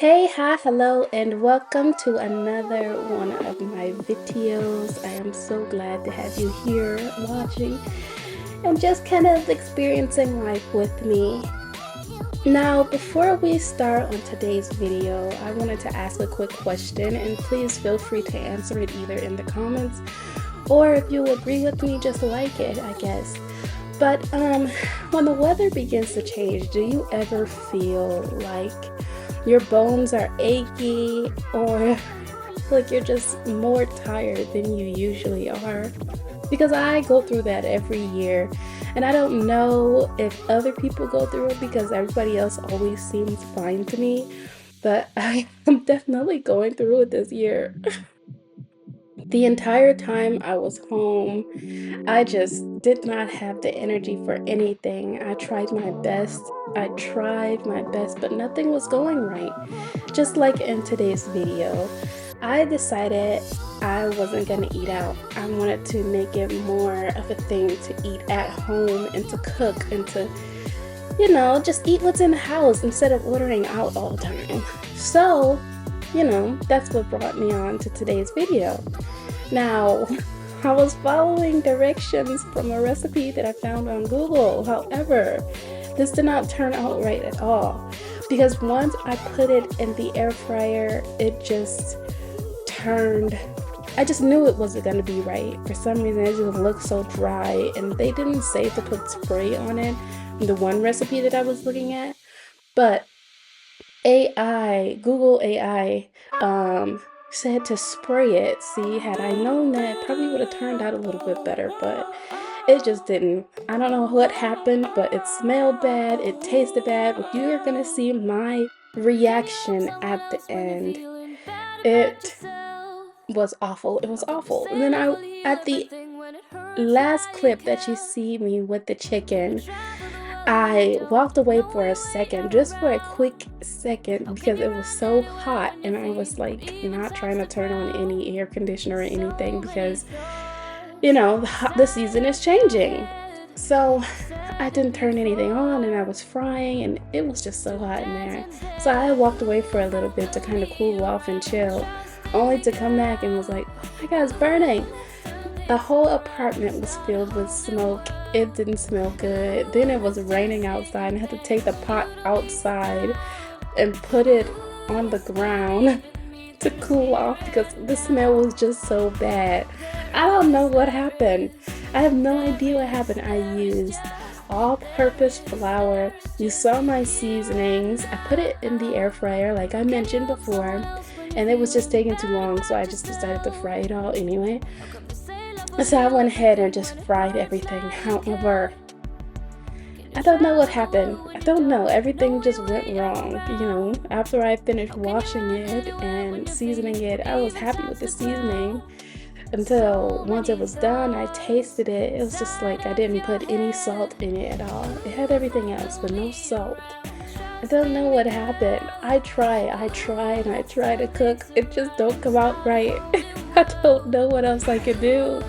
Hi, hello, and welcome to another one of my videos. I am so glad to have you here watching and just kind of experiencing life with me. Now, before we start on today's video, I wanted to ask a quick question, and please feel free to answer it either in the comments or if you agree with me, just like it, I guess. But when the weather begins to change, do you ever feel like your bones are achy or like you're just more tired than you usually are? Because I go through that every year, and I don't know if other people go through it because everybody else always seems fine to me, but I am definitely going through it this year. The entire time I was home, I just did not have the energy for anything. I tried my best, but nothing was going right. Just like in today's video, I decided I wasn't gonna eat out. I wanted to make it more of a thing to eat at home and to cook and to, just eat what's in the house instead of ordering out all the time. So, that's what brought me on to today's video. Now, I was following directions from a recipe that I found on Google. However, this did not turn out right at all because once I put it in the air fryer, it just turned. I just knew it wasn't going to be right. For some reason, it just looked so dry, and they didn't say to put spray on it, the one recipe that I was looking at. But Google AI, said to spray it. See, had I known that, it probably would have turned out a little bit better, but it just didn't. I don't know what happened, but it smelled bad, it tasted bad, but you're gonna see my reaction at the end. It was awful. It was awful. And then at the last clip that you see me with the chicken, I walked away for a second, just for a quick second, because it was so hot and I was like not trying to turn on any air conditioner or anything because, the season is changing. So I didn't turn anything on and I was frying and it was just so hot in there. So I walked away for a little bit to kind of cool off and chill, only to come back and was like, oh my God, it's burning. The whole apartment was filled with smoke. It didn't smell good. Then it was raining outside and I had to take the pot outside and put it on the ground to cool off because the smell was just so bad. I don't know what happened. I have no idea what happened. I used all-purpose flour. You saw my seasonings. I put it in the air fryer like I mentioned before, and it was just taking too long, so I just decided to fry it all anyway. So I went ahead and just fried everything. However, I don't know what happened. I don't know. Everything just went wrong. After I finished washing it and seasoning it, I was happy with the seasoning until once it was done, I tasted it. It was just like I didn't put any salt in it at all. It had everything else, but no salt. I don't know what happened. I try, and I try to cook. It just don't come out right. I don't know what else I could do.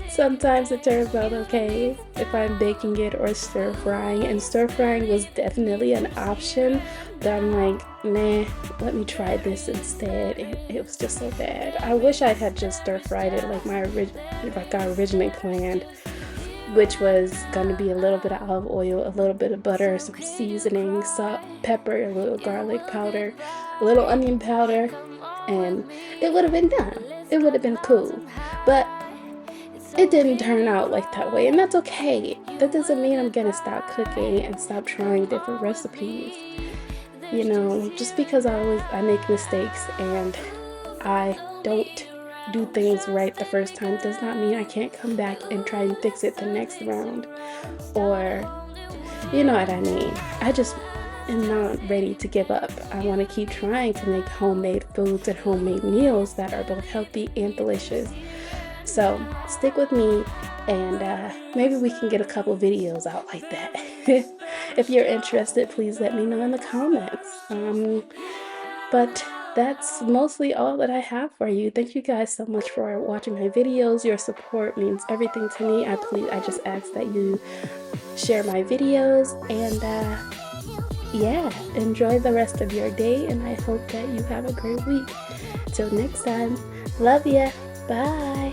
Sometimes it turns out okay if I'm baking it or stir frying, and stir frying was definitely an option, but I'm like, nah, let me try this instead. It was just so bad. I wish I had just stir fried it like I originally planned, which was going to be a little bit of olive oil, a little bit of butter, some seasoning, salt, pepper, a little garlic powder, a little onion powder, and it would have been done. It would have been cool. But it didn't turn out like that way, and that's okay. That doesn't mean I'm gonna stop cooking and stop trying different recipes. Just because I make mistakes and I don't do things right the first time does not mean I can't come back and try and fix it the next round. Or, you know what I mean. I just am not ready to give up. I want to keep trying to make homemade foods and homemade meals that are both healthy and delicious. So stick with me, and maybe we can get a couple videos out like that. If you're interested, please let me know in the comments. But that's mostly all that I have for you. Thank you guys so much for watching my videos. Your support means everything to me. I just ask that you share my videos, and yeah, enjoy the rest of your day, and I hope that you have a great week. Till next time, love ya. Bye.